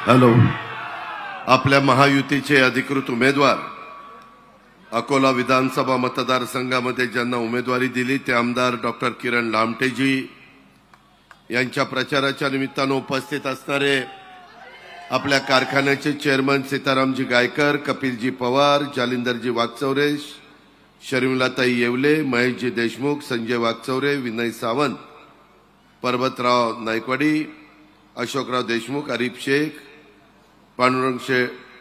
Hello. आपल्या महायुतीचे अधिकृत उमेदवार अकोला विधानसभा मतदारसंघामध्ये ज्यांना उमेदवारी दिली ते आमदार डॉक्टर किरण लामटेजी यांच्या प्रचाराच्या निमित्तानं उपस्थित असणारे आपल्या कारखान्याचे चेअरमन सीतारामजी गायकर, कपिलजी पवार, जालिंदरजी वागचौरे, शर्मिलाताई येवले, महेशजी देशमुख, संजय वागचौरे, विनय सावंत, पर्वतराव नायकवाडी, अशोकराव देशमुख, आरिफ शेख,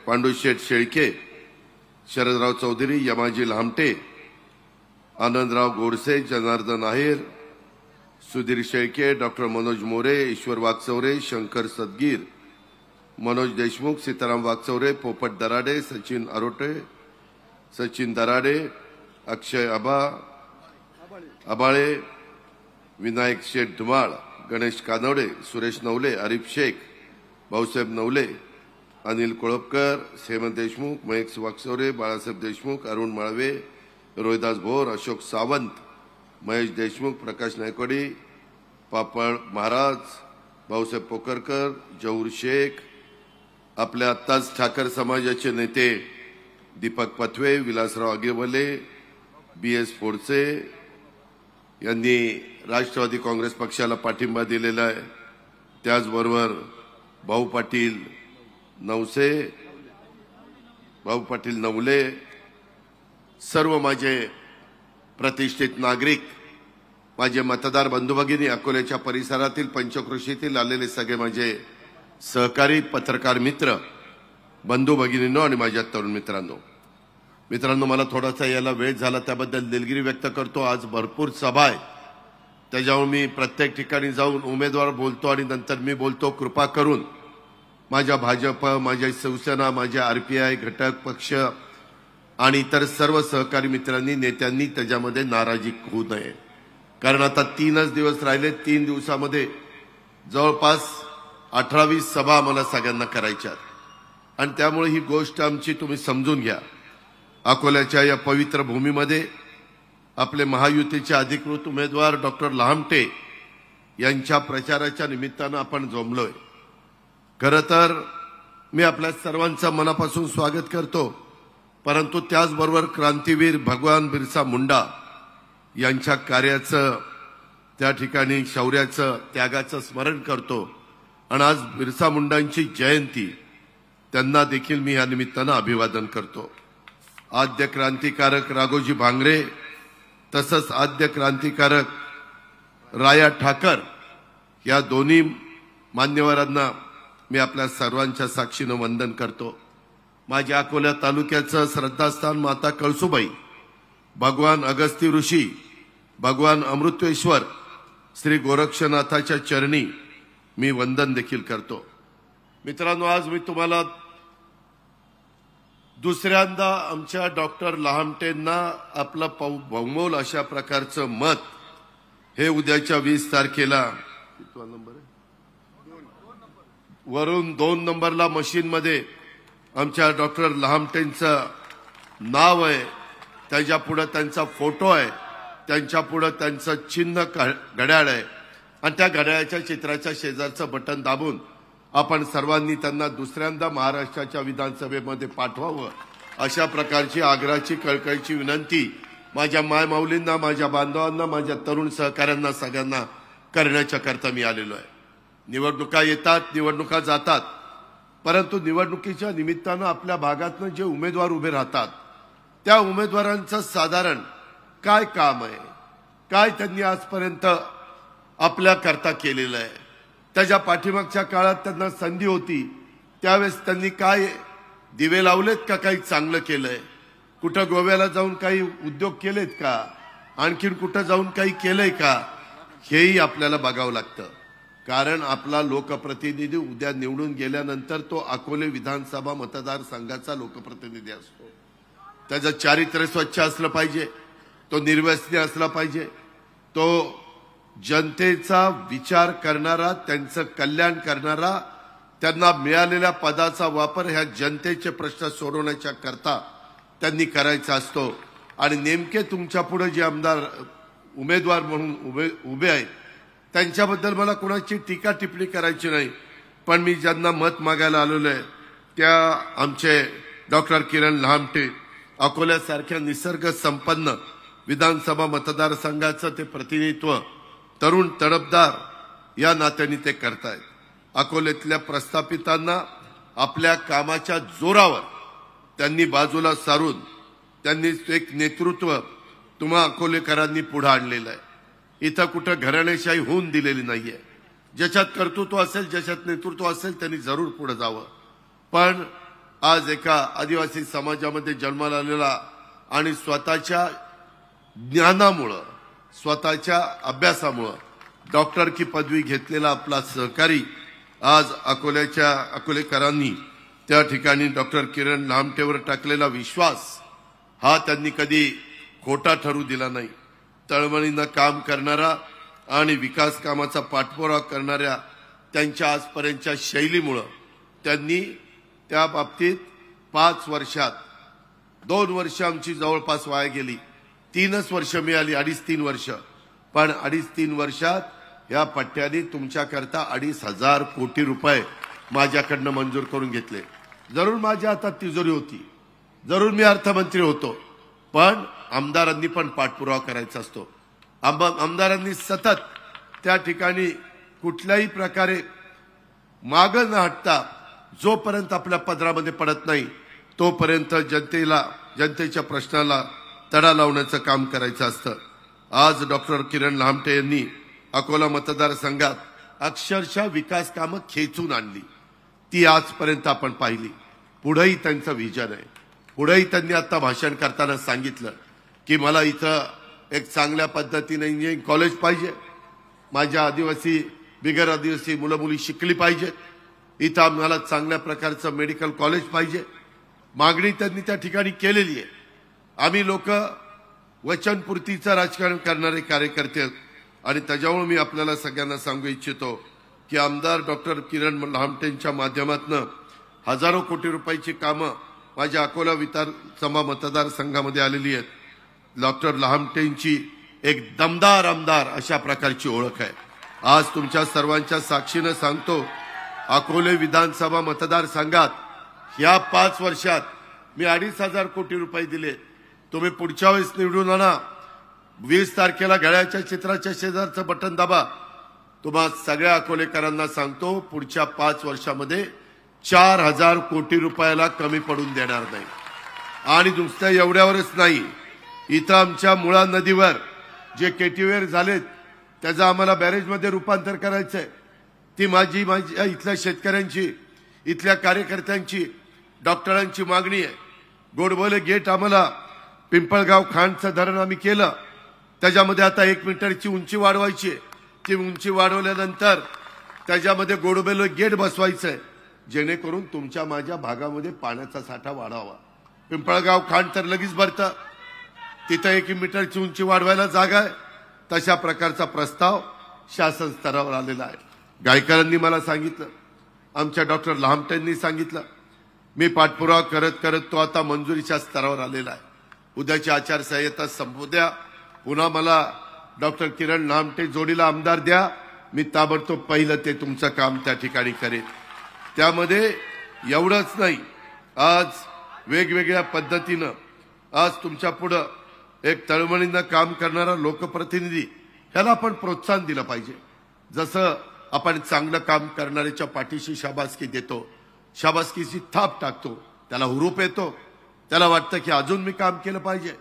पांडुशेठ शेळके, शरदराव चौधरी, यमाजी लामटे, आनंदराव गोडसे, जनार्दन आहेर, सुधीर शेळके, डॉक्टर मनोज मोरे, ईश्वर वागचौरे, शंकर सदगीर, मनोज देशमुख, सीताराम वागचौरे, पोपट दराडे, सचिन अरोटे, सचिन दराडे, अक्षय आबाळे, विनायक शेठ धुमाळ, गणेश कानवडे, सुरेश नवले, आरिफ शेख, भाऊसाहेब नवले, अनिल कोळपकर, हेमंत देशमुख, महेश वागचौरे, बाळासाहेब देशमुख, अरुण माळवे, रोहिदास भोर, अशोक सावंत, महेश देशमुख, प्रकाश नायकवाडी, पापळ महाराज, भाऊसाहेब पोकरकर, जहूर शेख, आपल्या आत्ताच ठाकर समाजाचे नेते दीपक पथवे, विलासराव आगेवले, BS फोडसे यांनी राष्ट्रवादी काँग्रेस पक्षाला पाठिंबा दिलेला आहे. त्याचबरोबर भाऊ पाटील नवले, सर्व माझे प्रतिष्ठित नागरिक, माझे मतदार बंधू भगिनी, अकोल्याच्या परिसरातील पंचक्रोशीतील आलेले सगळे माझे सहकारी, पत्रकार मित्र, बंधू भगिनींनो आणि माझ्या तरुण मित्रांनो, मला थोडासा यायला वेळ झाला त्याबद्दल दिलगिरी व्यक्त करतो. आज भरपूर सभा आहे, त्याच्यामुळे मी प्रत्येक ठिकाणी जाऊन उमेदवार बोलतो आणि नंतर मी बोलतो. कृपा करून माझ्या भाजप, माझ्या शिवसेना, माझ्या RPI घटक पक्ष आणि इतर सर्व सहकारी मित्रांनी, नेत्यांनी त्याच्यामध्ये नाराजी होऊ नये. कारण आता 3च दिवस राहिले. 3 दिवसामध्ये जवळपास 18-20 सभा आम्हाला सगळ्यांना करायच्या आणि त्यामुळे ही गोष्ट आमची तुम्ही समजून घ्या. अकोल्याच्या या पवित्र भूमीमध्ये आपले महायुतीचे अधिकृत उमेदवार डॉक्टर लामटे यांच्या प्रचाराच्या निमित्तानं आपण जमलोय. खरं तर मी आपल्या सर्वांचं मनापासून स्वागत करतो, परंतु त्याचबरोबर क्रांतीवीर भगवान बिरसा मुंडा यांच्या कार्याचं, त्या ठिकाणी शौर्याचं, त्यागाचं स्मरण करतो. आणि आज बिरसा मुंडांची जयंती, त्यांना देखील मी या निमित्तानं अभिवादन करतो. आद्य क्रांतिकारक राघोजी भांगरे तसंच आद्य क्रांतिकारक राया ठाकर या दोन्ही मान्यवरांना मी आपल्या सर्वांच्या साक्षीनं वंदन करतो. माझ्या अकोला तालुक्याचं श्रद्धास्थान माता कळसुबाई, भगवान अगस्ती ऋषी, भगवान अमृतेश्वर, श्री गोरक्षनाथाच्या चरणी मी वंदन देखील करतो. मित्रांनो, आज मी तुम्हाला दुसऱ्यांदा आमच्या डॉक्टर लामटेंना आपलं बहुमोल अशा प्रकारचं मत हे उद्याच्या 20 तारखेला वरून 2 नंबरला मशीनमध्ये आमच्या डॉक्टर लामटेंचं नाव आहे, त्याच्यापुढे त्यांचा फोटो आहे, त्यांच्यापुढे त्यांचं चिन्ह घड्याळ आहे आणि त्या घड्याळाच्या चित्राच्या शेजारचं बटन दाबून आपण सर्वांनी त्यांना दुसऱ्यांदा महाराष्ट्राच्या विधानसभेमध्ये पाठवावं अशा प्रकारची आग्रहाची, कळकळीची विनंती माझ्या मायमाऊलींना, माझ्या बांधवांना, माझ्या तरुण सहकाऱ्यांना सगळ्यांना करण्याच्या करता मी आलेलो आहे. निवडणुका येतात, निवडणुका जातात, परंतु निवडणुकीच्या निमित्तानं आपल्या भागातनं जे उमेदवार उभे राहतात त्या उमेदवारांचं साधारण काय काम आहे, काय त्यांनी आजपर्यंत आपल्या करता केलेलं आहे, त्याच्या पाठीमागच्या काळात त्यांना संधी होती त्यावेळेस त्यांनी काय दिवे लावलेत का, काही चांगलं केलंय, कुठं गोव्याला जाऊन काही उद्योग केलेत का, आणखीन कुठं जाऊन काही केलंय का, हेही आपल्याला बघावं लागतं. कारण आपला लोकप्रतिनिधी उद्या निवडून गेल्यानंतर तो अकोले विधानसभा मतदारसंघाचा लोकप्रतिनिधी असतो. त्याचं चारित्र्य स्वच्छ असलं पाहिजे, तो निर्व्यसनी असला पाहिजे, तो जनतेचा विचार करणारा, त्यांचं कल्याण करणारा, त्यांना मिळालेल्या पदाचा वापर ह्या जनतेचे प्रश्न सोडवण्याच्या करता त्यांनी करायचा असतो. आणि नेमके तुमच्या पुढे जे आमदार उमेदवार म्हणून उभे आहेत त्यांच्याबद्दल मला कोणाची टीका टिप्पणी करायची नाही. पण मी ज्यांना मत मागायला आलेलो आहे त्या आमचे डॉक्टर किरण लहामटे अकोल्यासारख्या निसर्ग संपन्न विधानसभा मतदारसंघाचं ते प्रतिनिधित्व तरुण तडफदार या नात्याने ते करतायत। अकोल्यातल्या प्रस्थापितांना आपल्या कामाच्या जोरावर त्यांनी बाजूला सारून त्यांनी एक नेतृत्व तुम्हा अकोलेकरांनी पुढे आणलेलं आहे। इथं कुठं घराणेशाही होऊन दिलेली नाहीये। ज्याच्यात कर्तृत्व असेल ज्याच्यात नेतृत्व असेल त्यांनी जरूर पुढे जावं। पण आज एका आदिवासी समाजामध्ये जन्माला आलेला आणि स्वतःच्या ज्ञानामुळे स्वतःच्या अभ्यासामुळे डॉक्टरकी पदवी घेतलेला आपला सहकारी आज अकोलेकरांनी त्या ठिकाणी डॉक्टर किरण लहामटेवर टाकलेला विश्वास हा त्यांनी कधी खोटा ठरू दिला नाही। तळमळीनं काम करणारा आणि विकास कामाचा पाठपुरावा करणाऱ्या त्यांच्या आजपर्यंतच्या शैलीमुळे त्यांनी त्या बाबतीत 5 वर्षात 2 वर्ष आमची जवळपास वाया गेली, 3च वर्ष मिळाली, 2.5-3 वर्ष। पण 2.5-3 वर्षात या पट्ट्याने तुमच्याकरता 2,500 कोटी रुपये माझ्याकडनं मंजूर करून घेतले। जरूर माझ्या हातात तिजोरी होती, जरूर मी अर्थमंत्री होतो, पण आमदारांनी पण पाठपुरावा करायचा असतो। आमदारांनी सतत त्या ठिकाणी कुठल्याही प्रकारे मागं न हटता जोपर्यंत आपल्या पदरामध्ये पडत नाही तोपर्यंत जनतेच्या प्रश्नाला तडा लावण्याचं काम करायचं असतं। आज डॉक्टर किरण लहामटे यांनी अकोला मतदारसंघात अक्षरशः विकास कामं खेचून आणली, ती आजपर्यंत आपण पाहिली। पुढेही त्यांचं विजन आहे। पुढेही त्यांनी आता भाषण करताना सांगितलं की मला इथं एक चांगल्या पद्धतीने इंजिनिअरिंग कॉलेज पाहिजे, माझ्या आदिवासी बिगर आदिवासी मुलं मुली शिकली पाहिजेत, इथं आम्हाला चांगल्या प्रकारचं मेडिकल कॉलेज पाहिजे। मागणी त्यांनी त्या ठिकाणी केलेली आहे। आम्ही लोक वचनपूर्तीचं राजकारण करणारे कार्यकर्ते आणि त्याच्यामुळे मी आपल्याला सगळ्यांना सांगू इच्छितो की आमदार डॉक्टर किरण लहामटेंच्या माध्यमातून हजारो कोटी रुपयाची कामं माझ्या अकोला विधानसभा मतदारसंघामध्ये आलेली आहेत। डॉक्टर लहामटेंची एक दमदार आमदार अशा प्रकारची ओळख आहे। आज तुमच्या सर्वांच्या साक्षीने सांगतो, अकोले विधानसभा मतदारसंघात या 5 वर्षात मी 2,500 कोटी रुपये दिले। तुम्ही पुढच्या वेळेस निवडून आणा, 20 तारखेला घड्याळाच्या चित्राच्या शेजारचं बटन दाबा। तुम्हा सगळ्या अकोलेकरांना सांगतो पुढच्या 5 वर्षामध्ये 4,000 कोटी रुपयाला कमी पडून देणार नाही। आणि नुसतं एवढ्यावरच नाही, इथं आमच्या मुळा नदीवर जे केटीवेर झालेत त्याचं आम्हाला बॅरेजमध्ये रूपांतर करायचंय। ती माझ्या इथल्या शेतकऱ्यांची, इथल्या कार्यकर्त्यांची, डॉक्टरांची मागणी आहे। गोडबोले गेट आम्हाला पिंपळगाव खांडचं धरण आम्ही केलं, त्याच्यामध्ये आता 1 मीटरची उंची वाढवायची। ती उंची वाढवल्यानंतर त्याच्यामध्ये गोडबोले गेट बसवायचंय जेणेकरून तुमच्या माझ्या भागामध्ये पाण्याचा साठा वाढावा। पिंपळगाव खांड तर लगेच भरतं, तिथं 1 मीटरची उंची वाढवायला जागा आहे। तशा प्रकारचा प्रस्ताव शासन स्तरावर आलेला आहे। गायकरांनी मला सांगितलं, आमच्या डॉक्टर लहामटेंनी सांगितलं, मी पाठपुरावा करत करत तो आता मंजुरीच्या स्तरावर आलेला आहे। उद्याची आचारसंहिता संपू द्या, पुन्हा मला डॉक्टर किरण लहामटे जोडीला आमदार द्या, मी ताबडतोब पहिलं ते तुमचं काम त्या ठिकाणी करेन। त्यामध्ये एवढंच नाही, आज वेगवेगळ्या पद्धतीनं आज तुमच्या पुढं एक तळमळीनं काम करणारा लोकप्रतिनिधी ह्याला आपण प्रोत्साहन दिलं पाहिजे। जसं आपण चांगलं काम करणाऱ्याच्या पाठीशी शाबासकी देतो, शाबासकीची थाप टाकतो, त्याला हुरूप येतो, त्याला वाटतं की अजून मी काम केलं पाहिजे,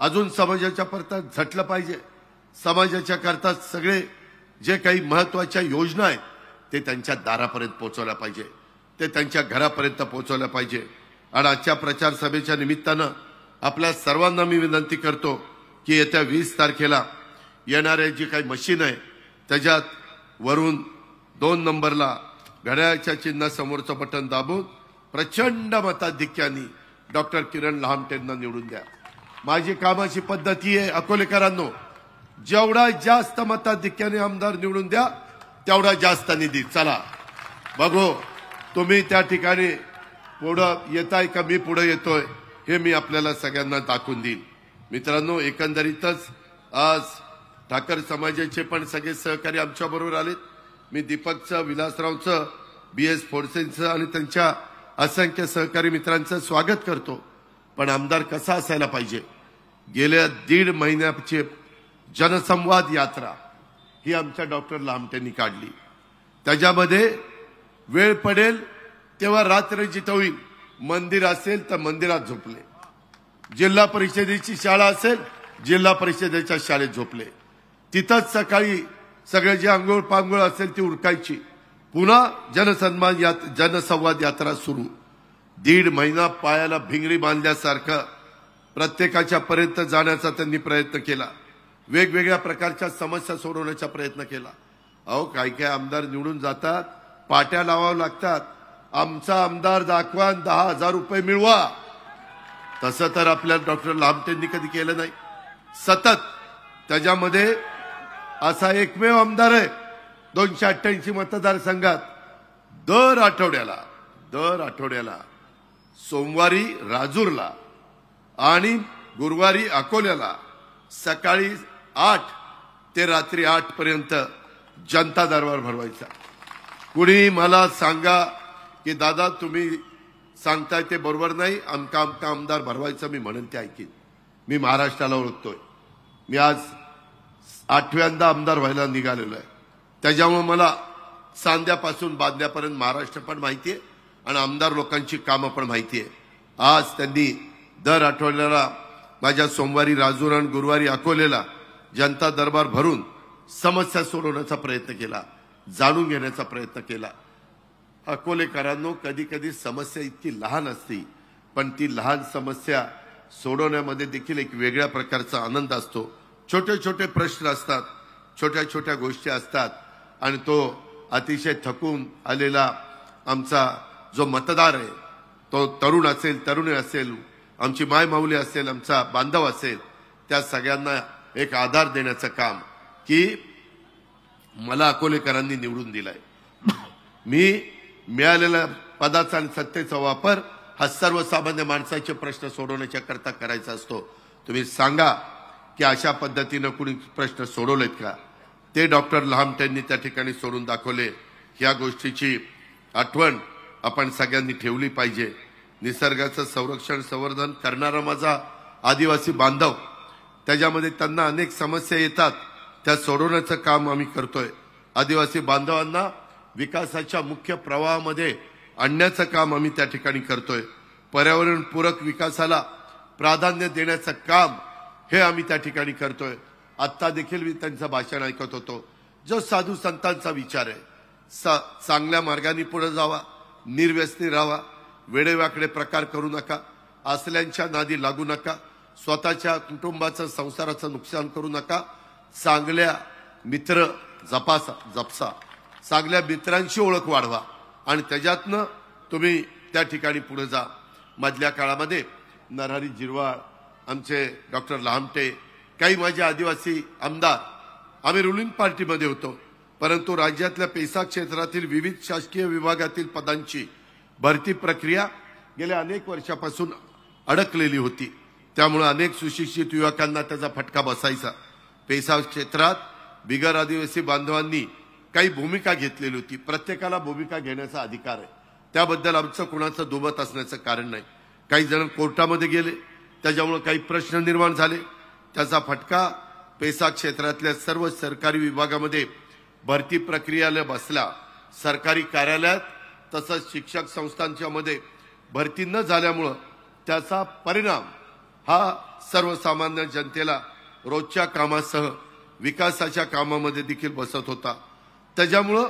अजून समाजाच्या परतात झटलं पाहिजे, समाजाच्या करता सगळे जे काही महत्त्वाच्या योजना आहेत ते त्यांच्या दारापर्यंत पोहोचवल्या पाहिजे, ते त्यांच्या घरापर्यंत पोहोचवल्या पाहिजे। आणि आजच्या प्रचार सभेच्या निमित्तानं आपल्या सर्वांना मी विनंती करतो की येत्या 20 तारखेला येणारे जी काही मशीन आहे त्याच्यात वरून 2 नंबरला घड्याळाच्या चिन्हासमोरचं बटन दाबून प्रचंड मताधिक्याने डॉक्टर किरण लहामटेंना निवडून द्या। माझी कामाची पद्धती आहे अकोलेकरांनो, जेवढा जास्त मताधिक्याने आमदार निवडून द्या तेवढा जास्त निधी। चला बघू तुम्ही त्या ठिकाणी पुढं येताय का मी पुढे येतोय हे मी आपल्याला सगळ्यांना दाखवून देईन। मित्रांनो, एकंदरीतच आज ठाकर समाजाचे पण सगळे सहकारी आमच्या बरोबर आलेत। मी दीपकचं, विलासरावचं BS फोर्सेंचं आणि त्यांच्या असंख्य सहकारी मित्रांचं स्वागत करतो, पण आमदार कसा असायला पाहिजे? गेल्या 1.5 महिन्याची जनसंवाद यात्रा ही आमच्या डॉक्टर लामटेंनी काढली. त्याच्यामध्ये वेळ पडेल तेव्हा रात्र जितवी मंदिर असेल तर मंदिरात झोपले, जिल्हा परिषदेची शाळा असेल जिल्हा परिषदेच्या शाळेत झोपले, तिथंच सकाळी सगळे जे आंघोळ पांघोळ असेल ती उरकायची, पुन्हा जनसंवाद यात्रा सुरू. 1.5 महिना पायाला भिंगरी बांधल्यासारखं प्रत्येकाच्या पर्यंत जाण्याचा त्यांनी प्रयत्न केला. वेगवेगळ्या प्रकारच्या समस्या सोडवण्याचा प्रयत्न केला. अहो काय आमदार निवडून जातात, पाट्या लावाव्या लागतात. आमचा आमदार दाखवा 10,000 रुपये मिळवा. तसं तर आपल्या डॉक्टर लामटेंनी कधी केलं नाही. सतत त्याच्यामध्ये असा एकमेव आमदार आहे 288 मतदारसंघात दर आठवड्याला सोमवारी राजूरला आणि गुरुवारी अकोल्याला सकाळी 8 ते रात्री 8 पर्यंत जनता दरबार भरवायचा. कुणी मला सांगा की दादा तुम्ही सांगताय ते बरोबर नाही, आमका आमदार भरवायचं, मी म्हणेन ते ऐकीन. मी महाराष्ट्राला ओळखतोय. मी आज 8व्यांदा आमदार व्हायला निघालेलो आहे. त्याच्यामुळे मला सांध्यापासून बांध्यापर्यंत महाराष्ट्र पण माहिती आहे आणि आमदार लोकांची कामं पण माहिती आहे. आज त्यांनी दर आठवड्याला माझ्या सोमवारी राजूर आणि गुरुवारी अकोलेला जनता दरबार भरून समस्या सोडवण्याचा प्रयत्न केला, जाणून घेण्याचा प्रयत्न केला. अकोलेकरांनो, कधी कधी समस्या इतकी लहान असते, पण ती लहान समस्या सोडवण्यामध्ये देखील एक वेगळ्या प्रकारचा आनंद असतो. छोटे छोटे प्रश्न असतात, छोट्या छोट्या गोष्टी असतात आणि तो अतिशय थकून आलेला आमचा जो मतदार आहे, तो तरुण असेल, तरुणी असेल, आमची माय माऊली असेल, आमचा बांधव असेल, त्या सगळ्यांना एक आधार देण्याचं काम की मला अकोलेकरांनी निवडून दिलाय. मी मिळालेल्या पदाचा आणि सत्तेचा वापर हा सर्वसामान्य माणसाचे प्रश्न सोडवण्याच्या करता करायचा असतो. तुम्ही सांगा की अशा पद्धतीनं कुणी प्रश्न सोडवलेत का? ते डॉक्टर लामटेंनी त्या ठिकाणी सोडून दाखवले. ह्या गोष्टीची आठवण आपण सगळ्यांनी ठेवली पाहिजे. निसर्गाचं संरक्षण संवर्धन करणारा माझा आदिवासी बांधव, त्याच्यामध्ये त्यांना अनेक समस्या येतात, त्या सोडवण्याचं काम आम्ही करतोय. आदिवासी बांधवांना विकासाच्या मुख्य प्रवाहामध्ये आणण्याचं काम आम्ही त्या ठिकाणी करतोय. पर्यावरणपूरक विकासाला प्राधान्य देण्याचं काम हे आम्ही त्या ठिकाणी करतोय. आत्ता देखील मी त्यांचं भाषण ऐकत होतो. जो साधू संतांचा विचार आहे, चांगल्या मार्गाने पुढे जावा, निर्व्यसनी राहावा, वेडेवाकडे प्रकार करू नका, असल्यांच्या नादी लागू नका, स्वतःच्या कुटुंबाचं संसाराचं नुकसान करू नका, चांगल्या मित्र जपसा, चांगल्या मित्रांची ओळख वाढवा आणि त्याच्यातनं तुम्ही त्या ठिकाणी पुढे जा. मधल्या काळामध्ये नरहरी जिरवाळ, आमचे डॉक्टर लामटे, काही माझे आदिवासी आमदार, आम्ही रुलिंग पार्टीमध्ये होतो, परंतु राज्यातल्या पेसा क्षेत्रातील विविध शासकीय विभागातील पदांची भरती प्रक्रिया गेल्या अनेक वर्षापासून अडकलेली होती. त्यामुळे अनेक सुशिक्षित युवकांना त्याचा फटका बसायचा. पेसा क्षेत्रात बिगर आदिवासी बांधवांनी काही भूमिका घेतलेली होती. प्रत्येकाला भूमिका घेण्याचा अधिकार आहे, त्याबद्दल आमचं कुणाचं दुमत असण्याचं कारण नाही. काही जण कोर्टामध्ये गेले, त्याच्यामुळे काही प्रश्न निर्माण झाले. त्याचा फटका पेसा क्षेत्रातल्या सर्व सरकारी विभागामध्ये भरती प्रक्रियेला बसला. सरकारी कार्यालयात तसंच शिक्षक संस्थांच्या मध्ये भरती न झाल्यामुळं त्याचा परिणाम हा सर्वसामान्य जनतेला रोजच्या कामासह विकासाच्या कामामध्ये देखील बसत होता. त्याच्यामुळं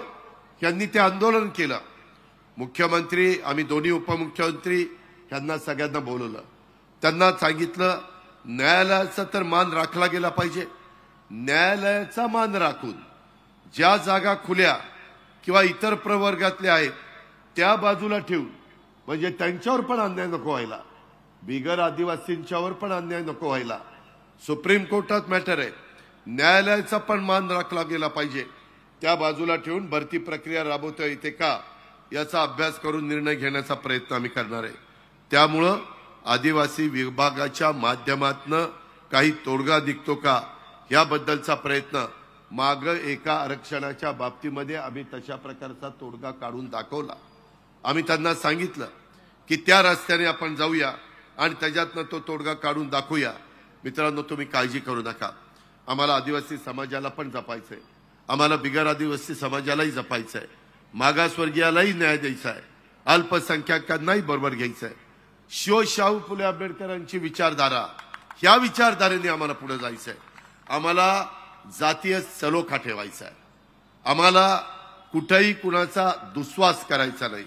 यांनी ते आंदोलन केलं. मुख्यमंत्री, आम्ही दोन्ही उपमुख्यमंत्री यांना सगळ्यांना बोलवलं. त्यांना सांगितलं न्यायालयाचा तर मान राखला गेला पाहिजे. न्यायालयाचा मान राखून ज्या जागा खुल्या किंवा इतर प्रवर्गातल्या आहेत त्या बाजूला ठेवून, म्हणजे त्यांच्यावर पण अन्याय नको व्हायला, बिगर आदिवासींच्यावर पण अन्याय नको व्हायला. सुप्रीम कोर्टात मॅटर आहे, न्यायालयाचा पण मान राखला गेला पाहिजे. त्या बाजूला ठेवून भरती प्रक्रिया राबवता येते का याचा अभ्यास करून निर्णय घेण्याचा प्रयत्न आम्ही करणार आहे. त्यामुळं आदिवासी विभागाच्या माध्यमातून काही तोडगा निघतो का याबद्दलचा प्रयत्न माग एका आरक्षणाच्या बाबतीमध्ये आम्ही तशा प्रकारचा तोडगा काढून दाखवला। आम्ही त्यांना सांगितलं की त्या रस्त्याने आपण जाऊया आणि त्याच्यातनं तो तोडगा काढून दाखवूया। मित्रांनो, तुम्ही काळजी करू नका, आम्हाला आदिवासी समाजाला पण जपायचंय, आम्हाला बिगर आदिवासी समाजालाही जपायचंय, मागासवर्गीयालाही न्याय द्यायचा आहे, अल्पसंख्याकांनाही बरोबर घ्यायचं आहे। शाहू फुले आंबेडकरांची विचारधारा, ह्या विचारधारेने आम्हाला पुढे जायचं आहे। आम्हाला जातीय सलोखा ठेवायचा आहे, आम्हाला कुठेही कुणाचा दुस्वास करायचा नाही।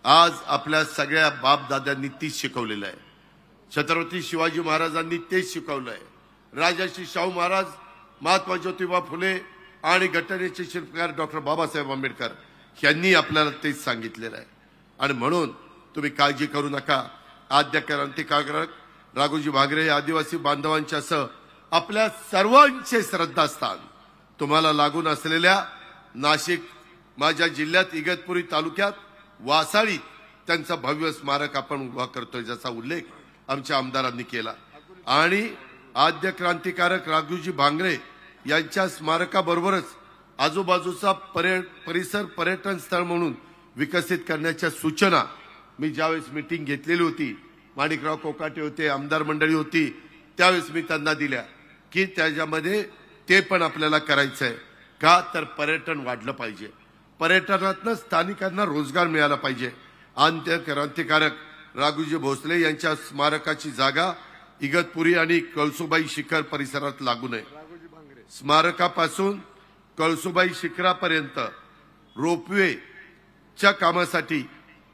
आज आपल्या सगळ्या बापदाद्यांनी तीच शिकवलेलं आहे, छत्रपती शिवाजी महाराजांनी तेच शिकवलं आहे, राजर्षी शाहू महाराज, महात्मा ज्योतिबा फुले आणि घटनेचे शिल्पकार डॉक्टर बाबासाहेब आंबेडकर यांनी आपल्याला तेच सांगितलेलं आहे। आणि म्हणून तुम्ही काळजी करू नका। आद्य क्रांतिकारक राघोजी भांगरे हे आदिवासी बांधवांच्या सह आपल्या सर्वांचे श्रद्धास्थान तुम्हाला लागून असलेल्या नाशिक, माझ्या जिल्ह्यात इगतपुरी तालुक्यात वासाळीत त्यांचं भव्य स्मारक आपण उभा करतोय, ज्याचा उल्लेख आमच्या आमदारांनी केला। आणि आद्य क्रांतिकारक राघोजी भांगरे यांच्या स्मारकाबरोबरच आजूबाजूचा परिसर पर्यटन स्थळ म्हणून विकसित करण्याच्या सूचना मी ज्यावेळेस मीटिंग घेतलेली होती, माणिकराव कोकाटे होते, आमदार मंडळी होती, त्यावेळेस मी त्यांना दिल्या की त्याच्यामध्ये ते पण आपल्याला करायचं आहे। का तर पर्यटन वाढलं पाहिजे, पर्यटनातनं स्थानिकांना रोजगार मिळाला पाहिजे। आद्य क्रांतिकारक राघोजी भोसले यांच्या स्मारकाची जागा इगतपुरी आणि कळसुबाई शिखर परिसरात लागू नये। स्मारकापासून कळसुबाई शिखरापर्यंत रोपवेच्या कामासाठी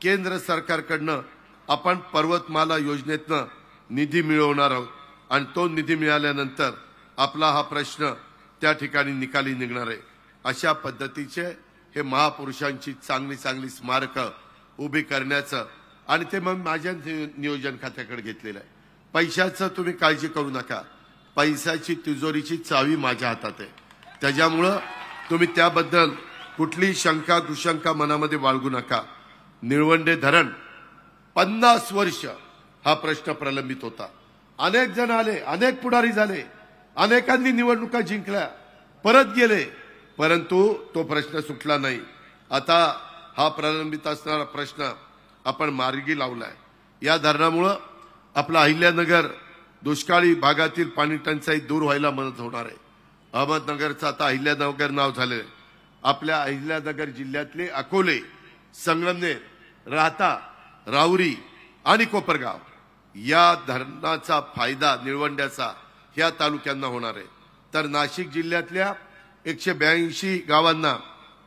केंद्र सरकारकडनं आपण पर्वतमाला योजनेतनं निधी मिळवणार आहोत आणि तो निधी मिळाल्यानंतर आपला हा प्रश्न त्या ठिकाणी निकाली निघणार आहे। अशा पद्धतीचे हे महापुरुषांची चांगली चांगली स्मारकं उभी करण्याचं आणि ते मग माझ्या नियोजन खात्याकडे घेतलेलं आहे। पैशाचं तुम्ही काळजी करू नका, पैशाची तिजोरीची चावी माझ्या हातात आहे, त्याच्यामुळं तुम्ही त्याबद्दल कुठली शंका कुशंका मनामध्ये बाळगू नका। निळवंडे धरण 50 वर्ष हा प्रश्न प्रलंबित होता, अनेक जण आले, अनेक पुढारी झाले, अनेकांनी निवडणुका जिंकल्या, परत गेले, परंतु तो प्रश्न सुटला नाही। आता हा प्रलंबित असणारा प्रश्न आपण मार्गी लावलाय। या धरणामुळे आपला अहिल्यानगर दुष्काळी भागातील पाणी टंचाई दूर व्हायला मदत होणार आहे। अहमदनगरचं आता अहिल्यानगर नाव झाले। आपल्या अहिल्यानगर जिल्ह्यातले अकोले, संगमनेर, राहता, राहुरी आणि कोपरगाव या धरणाचा फायदा निळवंड्याचा ह्या तालुक्यांना होणार आहे। तर नाशिक जिल्ह्यातल्या 182 गावांना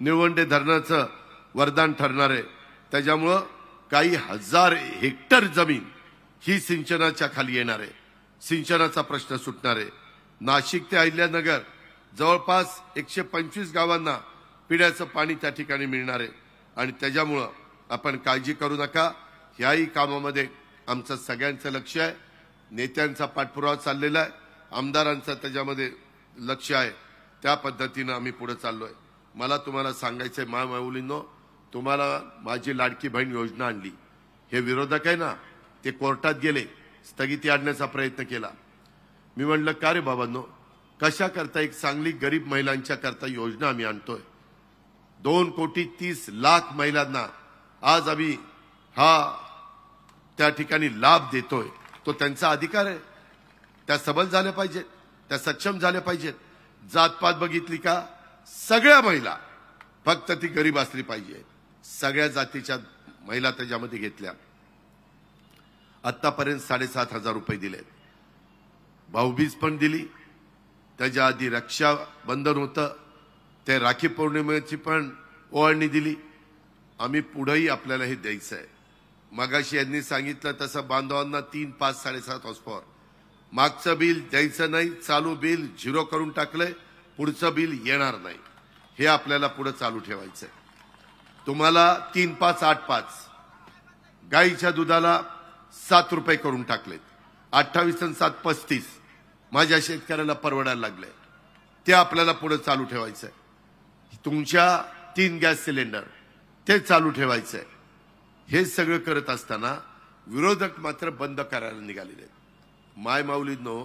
निळवंडे धरणाचं वरदान ठरणार आहे। त्याच्यामुळं काही हजार हेक्टर जमीन ही सिंचनाच्या खाली येणार आहे, सिंचनाचा प्रश्न सुटणार आहे। नाशिक ते अहिल्यानगर जवळपास 125 गावांना पिण्याचं पाणी त्या ठिकाणी मिळणार आहे आणि त्याच्यामुळं आपण काळजी करू नका। ह्याही कामामध्ये आमचं सगळ्यांचं लक्ष आहे, नेत्यांचा पाठपुरावा चाललेला आहे, आमदारांचं त्याच्यामध्ये लक्ष आहे, त्या पद्धतीनं आम्ही पुढे चाललोय। मला तुम्हाला सांगायचंय माऊलींनो, तुम्हाला माझी लाडकी बहीण योजना आणली, हे विरोधक आहे ना ते कोर्टात गेले, स्थगिती आणण्याचा प्रयत्न केला। मी म्हणलं का रे बाबांनो, कशा करता एक चांगली गरीब महिलांच्या करता योजना आम्ही आणतोय, 2,30,00,000 महिलांना आज आम्ही हा त्या ठिकाणी लाभ देतोय, तो त्यांचा अधिकार आहे। त्या सबल झाल्या पाहिजेत, त्या सक्षम झाल्या पाहिजेत। जातपात बघितली का, सगळ्या महिला, फक्त ती गरीब असली पाहिजे, सगळ्या जातीच्या महिला त्याच्यामध्ये घेतल्या। आतापर्यंत 7,500 रुपये दिलेत, भाऊबीज पण दिली, त्याच्या आधी रक्षाबंधन होतं, ते राखी पौर्णिमेची पण ओवाळणी दिली। आम्ही पुढेही आपल्याला हे द्यायचं आहे। मगाशी यांनी सांगितलं तसं बांधवांना 3, 5, 7.5 हॉर्स पॉवर, मागचं बिल द्यायचं नाही, चालू बिल 0 करून टाकलंय, पुढचं बिल येणार नाही, हे आपल्याला पुढे चालू ठेवायचंय। तुम्हाला 3, 5, 8, 5 गाईच्या दुधाला 7 रुपये करून टाकलेत, 28 आणि 7, 35 माझ्या शेतकऱ्याला परवडायला लागले, ते आपल्याला पुढे चालू ठेवायचंय। तुमच्या 3 गॅस सिलेंडर ते चालू ठेवायचंय। हे सगळं करत असताना विरोधक मात्र बंद करायला निघालेले। माय माऊलींनो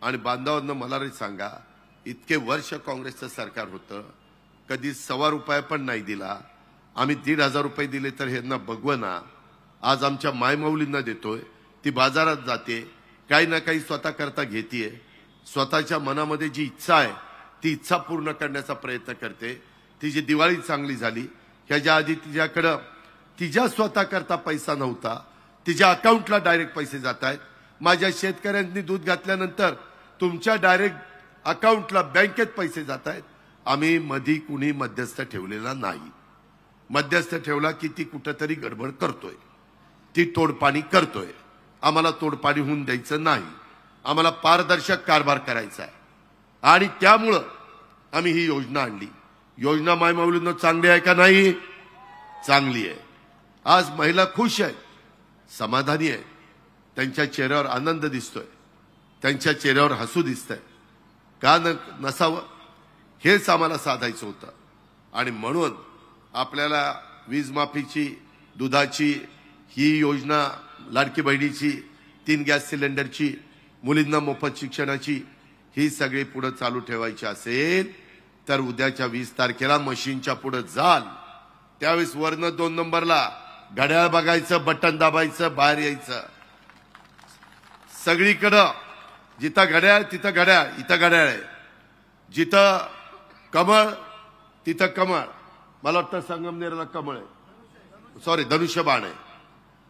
आणि बांधवांनो, मला रे सांगा, इतके वर्ष काँग्रेसचं सरकार होतं, कधी ₹1.25 पण नाही दिला. आम्ही 1,500 रुपये दिले तर ह्यांना बघवना. आज आमच्या मायमाऊलींना देतोय, ती बाजारात जाते, काही ना काही स्वतः करता घेतीये, स्वतःच्या मनामध्ये जी इच्छा आहे ती इच्छा पूर्ण करण्याचा प्रयत्न करते. तिची दिवाळी चांगली झाली, ह्याच्या आधी तिच्याकडं तिच्या स्वतः करता पैसा नव्हता, तिच्या अकाउंटला डायरेक्ट पैसे जात आहेत. माझ्या शेतकऱ्यांनी दूध घातल्यानंतर तुमच्या डायरेक्ट अकाउंटला बँकेत पैसे जात आहेत. आम्ही मधी कुणी मध्यस्थ ठेवलेला नाही. मध्यस्थ ठेवला की ती कुठंतरी गडबड करतोय, ती तोडपाणी करतोय. आम्हाला तोडपाणी होऊन द्यायचं नाही. आम्हाला पारदर्शक कारभार करायचा आहे आणि त्यामुळं आम्ही ही योजना आणली. योजना मायमाऊलींना चांगली आहे का नाही? चांगली आहे. आज महिला खुश आहे, समाधानी आहे, त्यांच्या चेहऱ्यावर आनंद दिसतोय, त्यांच्या चेहऱ्यावर हसू दिसतंय. का नसावं? हेच आम्हाला साधायचं होतं. आणि म्हणून आपल्याला वीज माफीची, दुधाची ही योजना, लाडकी बहिणीची, 3 गॅस सिलेंडरची, मुलींना मोफत शिक्षणाची, ही सगळी पुढे चालू ठेवायची असेल तर उद्याच्या 20 तारखेला मशीनच्या पुढे जाल, त्यावेळेस वरनं 2 नंबरला घड्याळ बघायचं, बटन दाबायचं, बाहेर यायचं. सगळीकडं जिथं घड्याळ तिथं घड्याळ, इथं घड्याळ आहे. जिथं कमळ तिथं कमळ. मला वाटतं संगमनेरला कमळ आहे, सॉरी धनुष्यबाण आहे.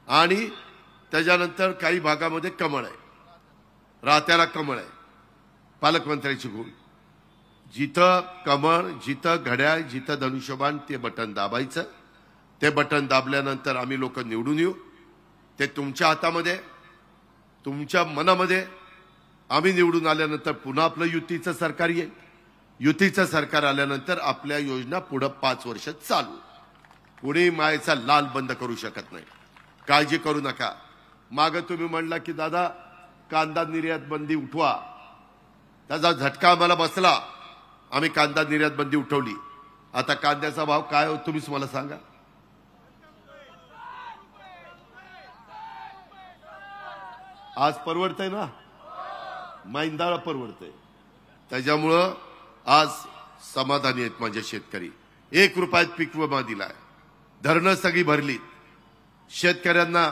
आणि त्याच्यानंतर काही भागामध्ये कमळ आहे, राहत्याला कमळ आहे, पालकमंत्र्याची गुण. जिथं कमळ, जिथं घड्याळ, जिथं धनुष्यबाण, ते बटन दाबायचं. ते बटन दाबल्यानंतर आम्ही लोक निवडून येऊ. ते तुमच्या हातामध्ये, तुमच्या मनामध्ये. आम्ही निवडून आल्यानंतर पुन्हा आपलं युतीचं सरकार येईल. युतीचं सरकार आल्यानंतर आपल्या योजना पुढे 5 वर्ष चालू. पुढे मायेचा लाल बंद करू शकत नाही. काळजी करू नका. मागं तुम्ही म्हणला की दादा कांदा निर्यात बंदी उठवा, त्याचा झटका आम्हाला बसला. आम्ही कांदा निर्यात बंदी उठवली. आता कांद्याचा भाव काय हो तुम्हीच मला सांगा. आज परवडतंय ना? मैंदाळा परवडतंय. त्याच्यामुळं आज समाधानी आहेत माझे शेतकरी. 1 रुपयात पीक विमा दिलाय, धरणं सगळी भरली. शेतकऱ्यांना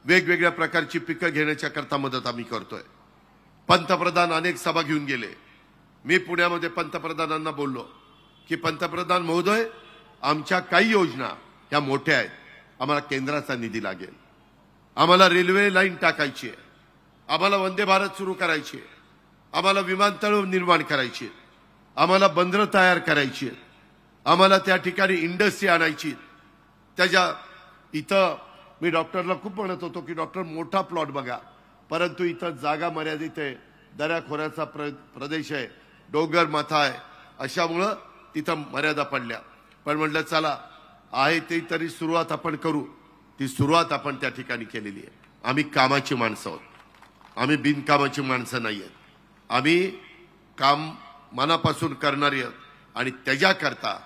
वेगवेगळ्या प्रकारची पिकं घेण्याच्या करता मदत आम्ही करतोय. पंतप्रधान अनेक सभा घेऊन गेले. मी पुण्यामध्ये पंतप्रधानांना बोललो की पंतप्रधान महोदय, आमच्या काही योजना ह्या मोठ्या आहेत, आम्हाला केंद्राचा निधी लागेल. आम्हाला रेल्वे लाईन टाकायची आहे, आम्हाला वंदे भारत सुरू करायची आहे, आम्हाला विमानतळ निर्माण करायची आहे, आम्हाला बंदरं तयार करायची आहेत, आम्हाला त्या ठिकाणी इंडस्ट्री आणायची. त्याच्या इथं मी डॉक्टरला खूप म्हणत होतो की डॉक्टर मोठा प्लॉट बघा, परंतु इथं जागा मर्यादित आहे, दऱ्याखोऱ्याचा प्रदेश आहे, डोंगर माथा आहे, अशामुळं तिथं मर्यादा पडल्या. पण म्हटलं चला आहे ते तरी सुरुवात आपण करू. ती सुरुवात आपण त्या ठिकाणी केलेली आहे. आम्ही कामाची माणसं आहोत, आम्ही बिनकामाची माणसं नाही आहेत. आम्ही काम मनापासून करणारी आहोत. आणि त्याच्याकरता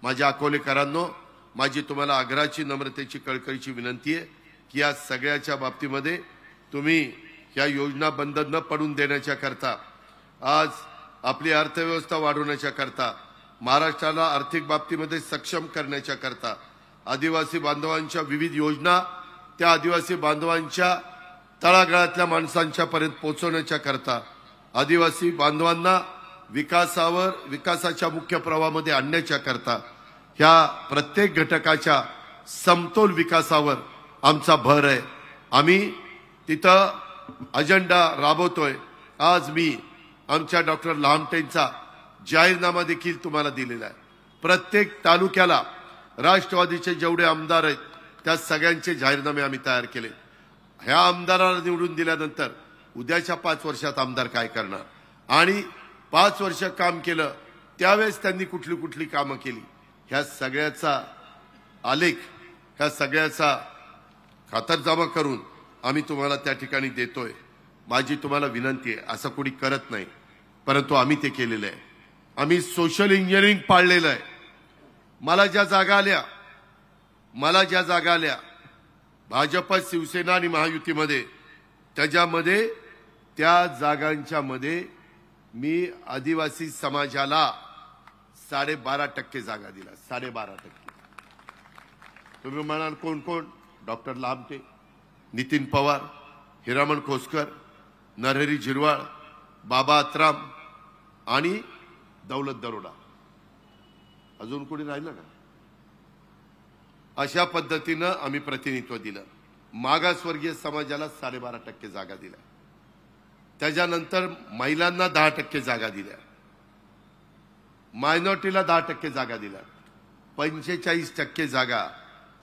माझ्या अकोलेकरांनो, माझी तुम्हाला आग्रहाची, नम्रतेची, कळकळीची विनंती आहे की या सगळ्याच्या बाबतीमध्ये तुम्ही या योजना बंद न पडून देण्याच्या करता, आज आपली अर्थव्यवस्था वाढवण्याच्या करता, महाराष्ट्राला आर्थिक बाबतीमध्ये सक्षम करण्याच्या करता, आदिवासी बांधवांच्या विविध योजना त्या आदिवासी बांधवांच्या तळागाळातल्या माणसांच्या पर्यंत पोहोचवण्याच्या करता, आदिवासी बांधवांना विकासाच्या मुख्य प्रवाहामध्ये आणण्याच्या करता, ह्या प्रत्येक घटकाच्या समतोल विकासावर आमचा भर आहे. आम्ही तिथं अजेंडा राबवतोय. आज मी आमच्या डॉक्टर लहामटेंचा जाहीरनामा देखील तुम्हाला दिलेला आहे. प्रत्येक तालुक्याला राष्ट्रवादीचे जेवढे आमदार आहेत त्या सगळ्यांचे जाहीरनामे आम्ही तयार केले. ह्या आमदाराला निवडून दिल्यानंतर उद्याच्या 5 वर्षात आमदार काय करणार आणि 5 वर्ष काम केलं त्यावेळेस त्यांनी कुठली कुठली कामं केली, ह्या सगळ्याचा आलेख, ह्या सगळ्याचा खातरजमा करून आम्ही तुम्हाला त्या ठिकाणी देतोय. माझी तुम्हाला विनंती आहे, असं कोणी करत नाही, परंतु आम्ही ते केलेलं आहे. आम्ही सोशल इंजिनिअरिंग पाळलेलं आहे. मला ज्या जागा आल्या भाजप, शिवसेना आणि महायुतीमध्ये, त्याच्यामध्ये त्या जागांच्या मध्ये मी आदिवासी समाजाला 12.5% जागा दिला. 12.5%. तुम्ही म्हणाल कोण कोण? डॉक्टर लामटे, नितीन पवार, हिरामण खोसकर, नरहरी झिरवाळ, बाबा अत्राम आणि दौलत दरोडा. अजून कोणी राहिलं का? अशा पद्धतीनं आम्ही प्रतिनिधित्व दिलं. मागासवर्गीय समाजाला 12.5% जागा दिल्या. त्याच्यानंतर महिलांना 10% जागा दिल्या. मायनॉरिटीला 10% जागा दिल्या. 45% जागा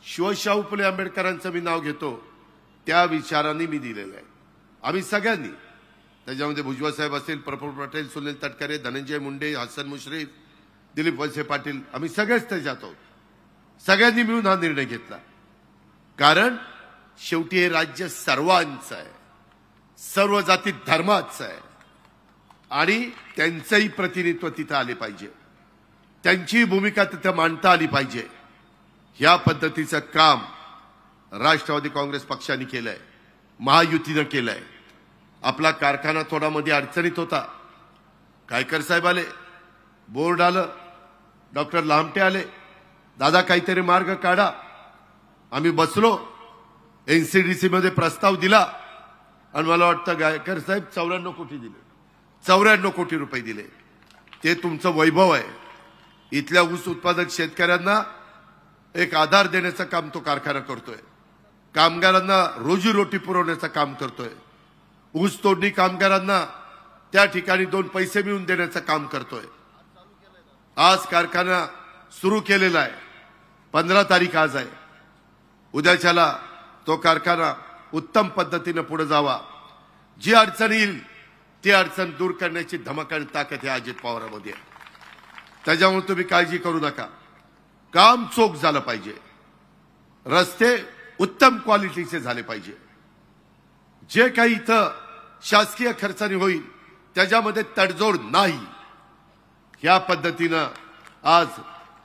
शिवशाहू फुले आंबेडकरांचं मी नाव घेतो त्या विचारांनी मी दिलेलं आहे. आम्ही सगळ्यांनी, त्याच्यामध्ये भुजबळ साहेब असतील, प्रफुल्ल पटेल, सुनील तटकरे, धनंजय मुंडे, हसन मुश्रीफ, दिलीप वळसे पाटील, आम्ही सगळेच त्याच्यात आहोत. सगळ्यांनी मिळून हा निर्णय घेतला. कारण शेवटी हे राज्य सर्वांचं आहे, सर्व जाती धर्माचं आहे आणि त्यांचंही प्रतिनिधित्व तिथं आले पाहिजे, त्यांची भूमिका तिथं मांडता आली पाहिजे. ह्या पद्धतीचं काम राष्ट्रवादी काँग्रेस पक्षाने केलंय, महायुतीनं केलंय. आपला कारखाना थोडा मध्ये अडचणीत होता. कायकर साहेब आले, बोर्ड आलं, डॉक्टर लामटे आले, दादा काहीतरी मार्ग काढा. आम्ही बसलो, एनसीडीसी मध्ये प्रस्ताव दिला आणि मला वाटतं गायकर साहेब 94 कोटी दिले, 94 कोटी रुपये दिले. ते तुमचं वैभव आहे. इथल्या ऊस उत्पादक शेतकऱ्यांना एक आधार देण्याचं काम तो कारखाना करतोय. कामगारांना रोजीरोटी पुरवण्याचं काम करतोय. ऊस तोडणी कामगारांना त्या ठिकाणी 2 पैसे मिळवून देण्याचं काम करतोय. आज कारखाना सुरू केलेला आहे. 15 तारीख आज आहे. उद्याच्याला तो कारखाना उत्तम पद्धतीने पुढे जावा. जी अडचण येईल ती अडचण दूर करण्याची धमक आणि ताकद आहे अजित पवारांमध्ये. त्याच्यामुळे तुम्ही काळजी करू नका. काम चोख झालं पाहिजे. रस्ते उत्तम क्वालिटीचे झाले पाहिजे. जे काही इथं शासकीय खर्चाने होईल त्याच्यामध्ये तडजोड नाही. या पद्धतीनं आज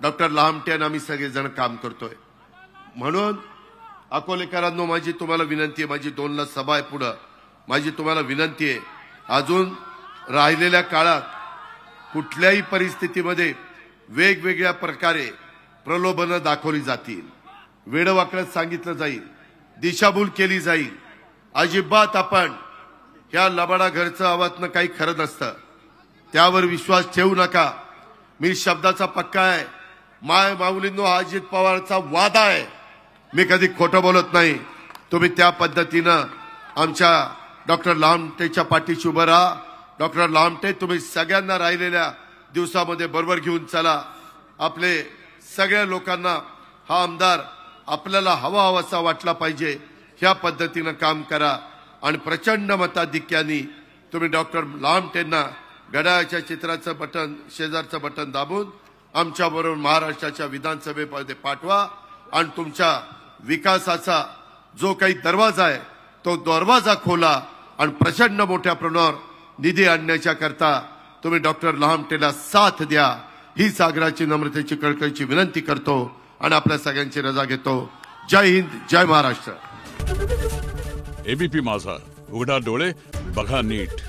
डॉक्टर लामटे आणि आम्ही सगळेजण काम करतोय. म्हणून अकोलेकरांनो, माझी तुम्हाला विनंती आहे, माझी 2ला सभा आहे पुढं, माझी तुम्हाला विनंती आहे, अजून राहिलेल्या काळात कुठल्याही परिस्थितीमध्ये वेगवेगळ्या प्रकारे प्रलोभनं दाखवली जातील, वेडवाकडं सांगितलं जाईल, दिशाभूल केली जाईल. अजिबात आपण ह्या लबाडा घरचं आवाजनं काही खरं नसतं, त्यावर विश्वास ठेवू नका. मी शब्दाचा पक्का आहे. माय माऊलींनो, हा अजित पवारचा वादा आहे. मी कधी खोटं बोलत नाही. तुम्ही त्या पद्धतीनं आमच्या डॉक्टर लामटेच्या पाठीशी उभं राहा. डॉक्टर लामटे, तुम्ही सगळ्यांना राहिलेल्या दिवसामध्ये बरोबर घेऊन चला. आपले सगळ्या लोकांना हा आमदार आपल्याला हवासा वाटला पाहिजे. ह्या पद्धतीनं काम करा आणि प्रचंड मताधिक्याने तुम्ही डॉक्टर लामटेंना घड्याळाच्या चित्राचं बटन, शेजारचं बटन दाबून आमच्याबरोबर महाराष्ट्राच्या विधानसभेमध्ये पाठवा आणि तुमच्या विकासाचा जो काही दरवाजा आहे तो दरवाजा खोला आणि प्रचंड मोठ्या प्रमाणावर निधी आणण्याच्या करता तुम्ही डॉक्टर लामटेला साथ द्या. ही सागराची नम्रतेची कळकळीची विनंती करतो आणि आपल्या सगळ्यांची रजा घेतो. जय हिंद, जय महाराष्ट्र. एबीपी माझा, उघडा डोळे बघा नीट.